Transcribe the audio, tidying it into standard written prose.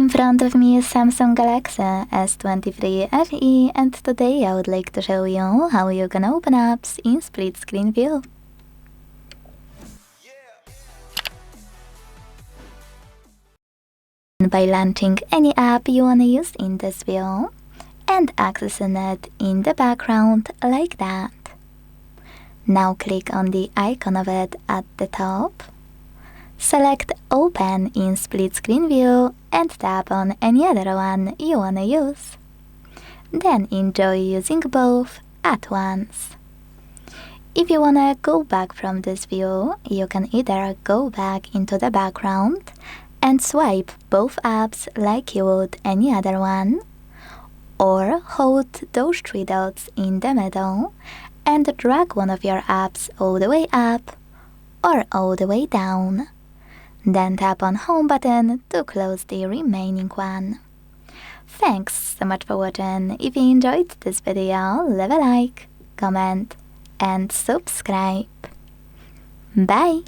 In front of me is Samsung Galaxy S23 FE, and today I would like to show you how you can open apps in split screen view. By launching any app you wanna use in this view and accessing it in the background like that. Now click on the icon of it at the top. Select Open in split screen view and tap on any other one you wanna use. Then enjoy using both at once. If you wanna go back from this view, you can either go back into the background and swipe both apps like you would any other one, or hold those three dots in the middle and drag one of your apps all the way up or all the way down. Then tap on Home button to close the remaining one. Thanks so much for watching. If you enjoyed this video, leave a like, comment and subscribe. Bye!